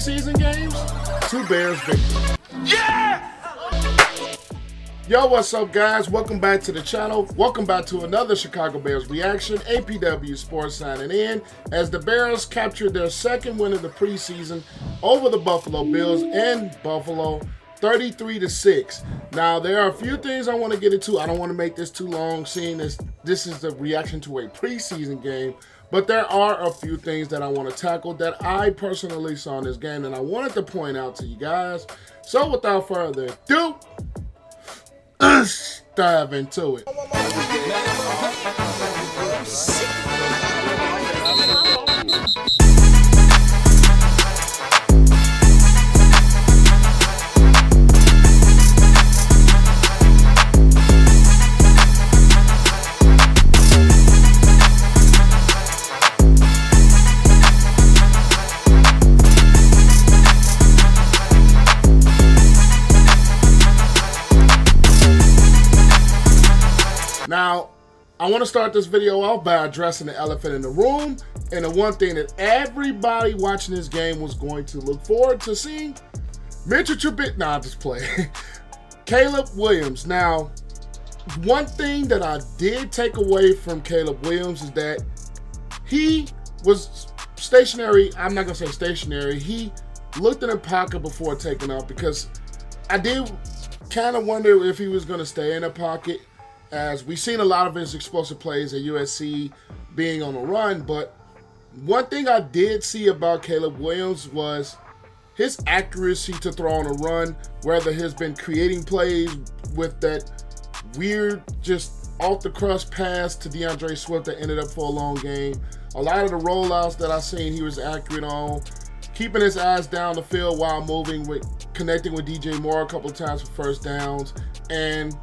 preseason games, 2 Bears victories. Yeah! Yo, what's up, guys? Welcome back to the channel. Welcome back to another Chicago Bears reaction. APW Sports signing in as the Bears captured their second win of the preseason over the Buffalo Bills in Buffalo, 33-6. Now, there are a few things I want to get into. I don't want to make this too long, seeing as this is the reaction to a preseason game. But there are a few things that I want to tackle that I personally saw in this game, and I wanted to point out to you guys. So without further ado, let's dive into it. Now, I want to start this video off by addressing the elephant in the room, and the one thing that everybody watching this game was going to look forward to seeing. Mitchell Trubisky, nah, just play. Caleb Williams. Now, one thing that I did take away from Caleb Williams is that he was stationary. I'm not going to say stationary. He looked in the pocket before taking off, because I did kind of wonder if he was going to stay in the pocket, as we've seen a lot of his explosive plays at USC being on the run. But one thing I did see about Caleb Williams was his accuracy to throw on a run, whether he's been creating plays with that weird, just off the crust pass to DeAndre Swift that ended up for a long game. A lot of the rollouts that I've seen, he was accurate on, keeping his eyes down the field while moving, connecting with DJ Moore a couple of times for first downs. And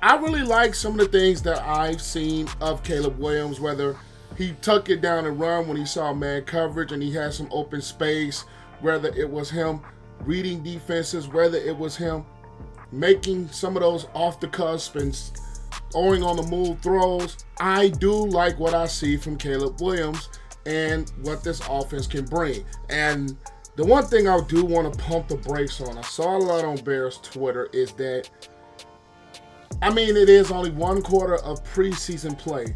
I really like some of the things that I've seen of Caleb Williams, whether he tucked it down and run when he saw man coverage and he had some open space, whether it was him reading defenses, whether it was him making some of those off the cusp and throwing on the move throws. I do like what I see from Caleb Williams and what this offense can bring. And the one thing I do want to pump the brakes on, I saw a lot on Bears Twitter, is that, I mean, it is only 1 quarter of preseason play.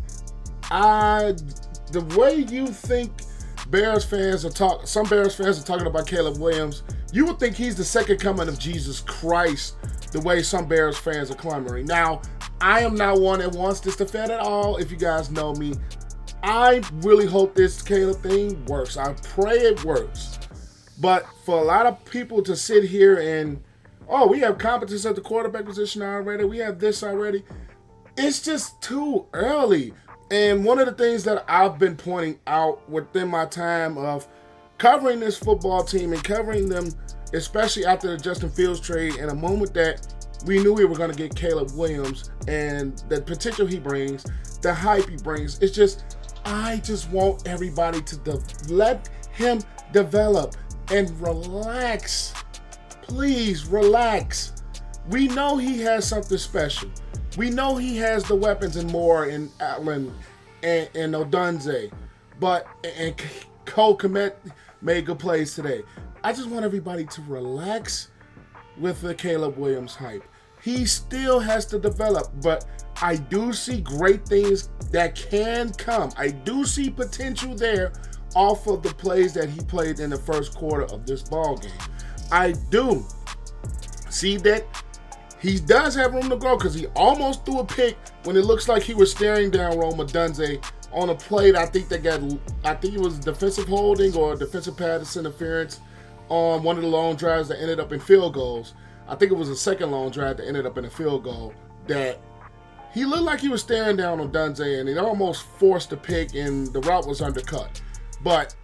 The way you think Bears fans are some Bears fans are talking about Caleb Williams, you would think he's the second coming of Jesus Christ, the way some Bears fans are clamoring. Now, I am not one that wants this to fade at all. If you guys know me, I really hope this Caleb thing works. I pray it works. But for a lot of people to sit here and, oh, we have competence at the quarterback position already, we have this already, it's just too early. And one of the things that I've been pointing out within my time of covering this football team and covering them, especially after the Justin Fields trade, in a moment that we knew we were going to get Caleb Williams and the potential he brings, the hype he brings, it's just, I just want everybody to let him develop and relax. Please relax. We know he has something special. We know he has the weapons and more in Allen and Odunze, and Kmet made good plays today. I just want everybody to relax with the Caleb Williams hype. He still has to develop, but I do see great things that can come. I do see potential there off of the plays that he played in the first quarter of this ball game. I do see that he does have room to grow, because he almost threw a pick when it looks like he was staring down Odunze on a play that I think it was defensive holding or defensive pass interference on one of the long drives that ended up in field goals. I think it was a second long drive that ended up in a field goal that he looked like he was staring down Odunze, and it almost forced a pick and the route was undercut. But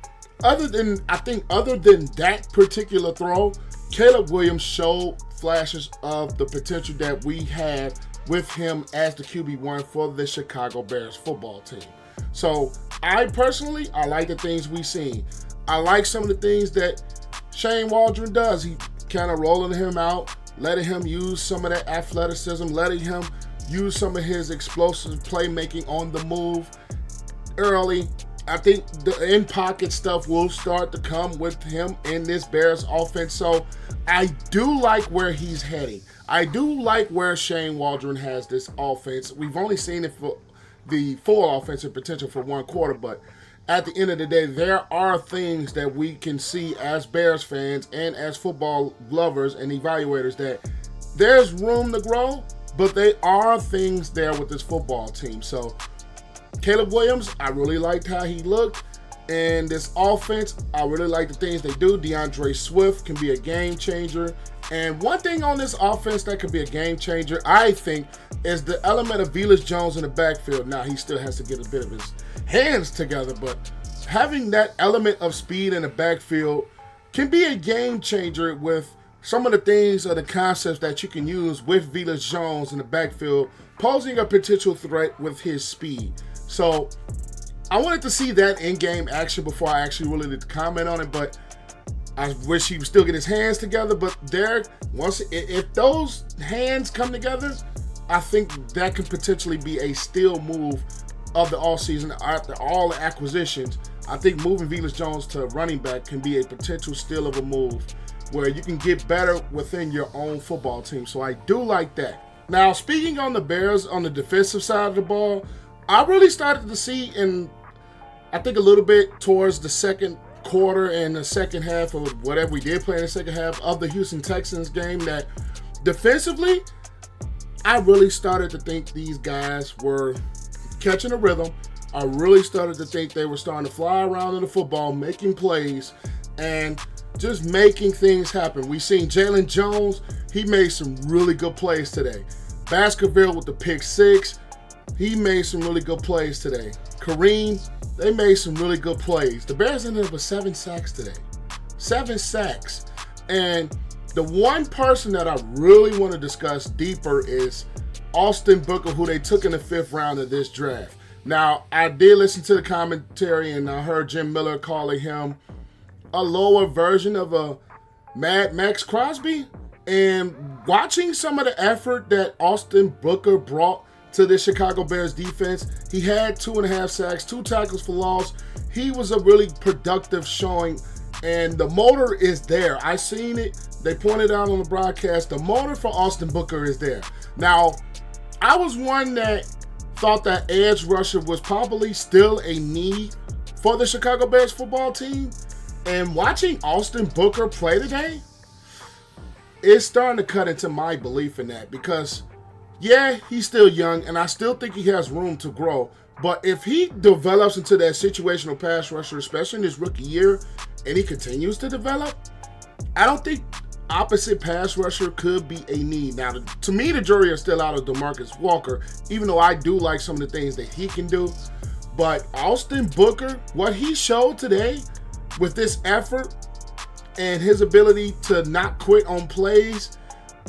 other than that particular throw, Caleb Williams showed flashes of the potential that we had with him as the QB1 for the Chicago Bears football team. So I personally like the things we've seen. I like some of the things that Shane Waldron does. He kind of rolling him out, letting him use some of that athleticism, letting him use some of his explosive playmaking on the move early. I think the in-pocket stuff will start to come with him in this Bears offense. So I do like where he's heading. I do like where Shane Waldron has this offense. We've only seen it for the full offensive potential for one quarter, but at the end of the day, there are things that we can see as Bears fans and as football lovers and evaluators that there's room to grow, but there are things there with this football team. So Caleb Williams, I really liked how he looked. And this offense, I really like the things they do. DeAndre Swift can be a game changer. And one thing on this offense that could be a game changer, I think, is the element of Velus Jones in the backfield. Now, he still has to get a bit of his hands together, but having that element of speed in the backfield can be a game changer with some of the things or the concepts that you can use with Velus Jones in the backfield, posing a potential threat with his speed. So I wanted to see that in-game action before I actually really did comment on it, but I wish he would still get his hands together. But there, if those hands come together, I think that could potentially be a steal move of the offseason after all the acquisitions. I think moving Velus Jones to running back can be a potential steal of a move where you can get better within your own football team. So I do like that. Now, speaking on the Bears on the defensive side of the ball, I really started to see I think a little bit towards the second quarter and the second half of whatever we did play in the second half of the Houston Texans game that defensively, I really started to think these guys were catching a rhythm. I really started to think they were starting to fly around in the football, making plays, and just making things happen. We seen Jaylon Jones. He made some really good plays today. Baskerville with the pick six. He made some really good plays today. Kareem, they made some really good plays. The Bears ended up with 7 sacks today. 7 sacks. And the one person that I really want to discuss deeper is Austin Booker, who they took in the 5th round of this draft. Now, I did listen to the commentary, and I heard Jim Miller calling him a lower version of a Mad Max Crosby. And watching some of the effort that Austin Booker brought to the Chicago Bears defense, he had 2.5 sacks, 2 tackles for loss. He was a really productive showing, and the motor is there. I seen it. They pointed out on the broadcast, the motor for Austin Booker is there. Now, I was one that thought that edge rusher was probably still a need for the Chicago Bears football team. And watching Austin Booker play today, it's starting to cut into my belief in that because, yeah, he's still young, and I still think he has room to grow. But if he develops into that situational pass rusher, especially in his rookie year, and he continues to develop, I don't think opposite pass rusher could be a need. Now, to me, the jury is still out of DeMarcus Walker, even though I do like some of the things that he can do. But Austin Booker, what he showed today with this effort and his ability to not quit on plays,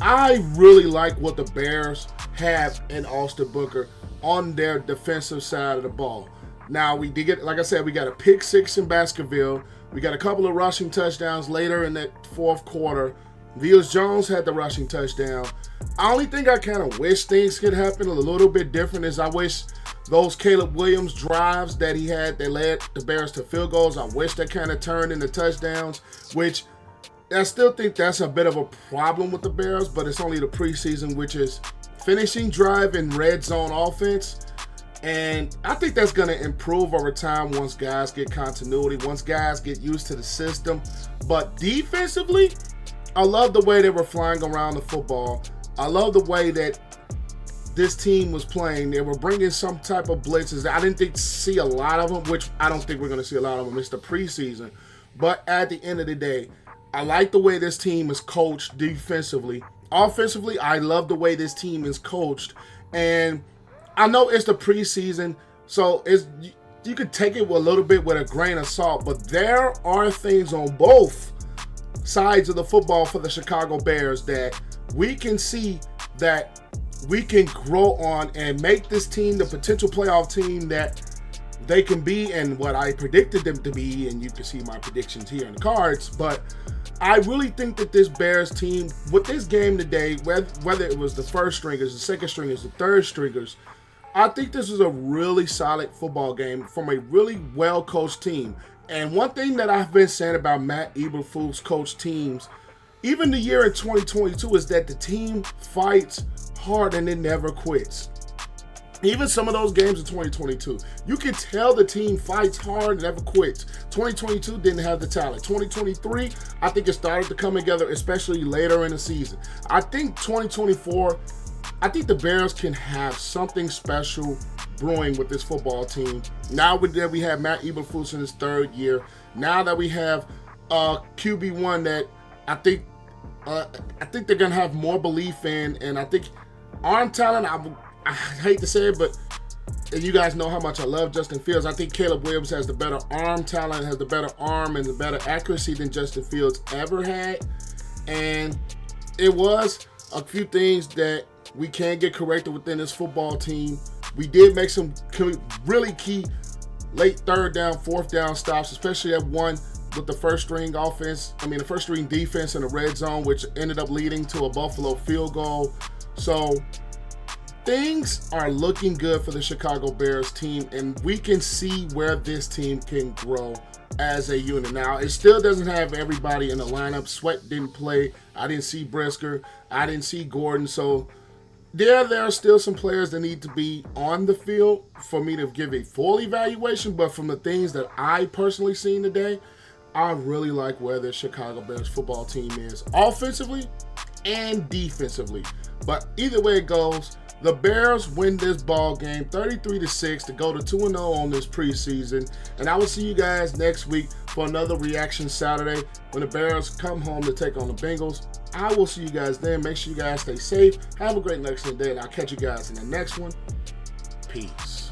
I really like what the Bears have in Austin Booker on their defensive side of the ball. Now, we did get, like I said, we got a pick 6 in Baskerville. We got a couple of rushing touchdowns later in that 4th quarter. Velus Jones had the rushing touchdown. I only think I kind of wish things could happen a little bit different is I wish those Caleb Williams drives that he had that led the Bears to field goals, I wish that kind of turned into touchdowns, which I still think that's a bit of a problem with the Bears, but it's only the preseason, which is finishing drive in red zone offense. And I think that's going to improve over time once guys get continuity, once guys get used to the system. But defensively, I love the way they were flying around the football. I love the way that this team was playing. They were bringing some type of blitzes. I didn't see a lot of them, which I don't think we're going to see a lot of them. It's the preseason. But at the end of the day, I like the way this team is coached defensively. Offensively, I love the way this team is coached. And I know it's the preseason, so you could take it a little bit with a grain of salt, but there are things on both sides of the football for the Chicago Bears that we can see that we can grow on and make this team the potential playoff team that they can be and what I predicted them to be, and you can see my predictions here in the cards. But I really think that this Bears team, with this game today, whether it was the first stringers, the second stringers, the third stringers, I think this is a really solid football game from a really well-coached team. And one thing that I've been saying about Matt Eberflus coach teams, even the year in 2022, is that the team fights hard and it never quits. Even some of those games in 2022, you can tell the team fights hard and never quits. 2022 didn't have the talent. 2023, I think it started to come together, especially later in the season. I think 2024, I think the Bears can have something special brewing with this football team. Now that we have Matt Eberflus in his third year, now that we have QB1 that I think they're gonna have more belief in, and I think arm talent. I hate to say it, but you guys know how much I love Justin Fields. I think Caleb Williams has the better arm talent, has the better arm and the better accuracy than Justin Fields ever had. And it was a few things that we can get corrected within this football team. We did make some really key late third down, fourth down stops, especially at one with the first string defense in the red zone, which ended up leading to a Buffalo field goal. So things are looking good for the Chicago Bears team, and we can see where this team can grow as a unit. Now, it still doesn't have everybody in the lineup. Sweat didn't play. I didn't see Brisker. I didn't see Gordon. So there are still some players that need to be on the field for me to give a full evaluation. But from the things that I personally seen today, I really like where the Chicago Bears football team is offensively and defensively. But either way it goes, the Bears win this ball game 33-6 to go to 2-0 on this preseason. And I will see you guys next week for another Reaction Saturday when the Bears come home to take on the Bengals. I will see you guys then. Make sure you guys stay safe. Have a great next day, and I'll catch you guys in the next one. Peace.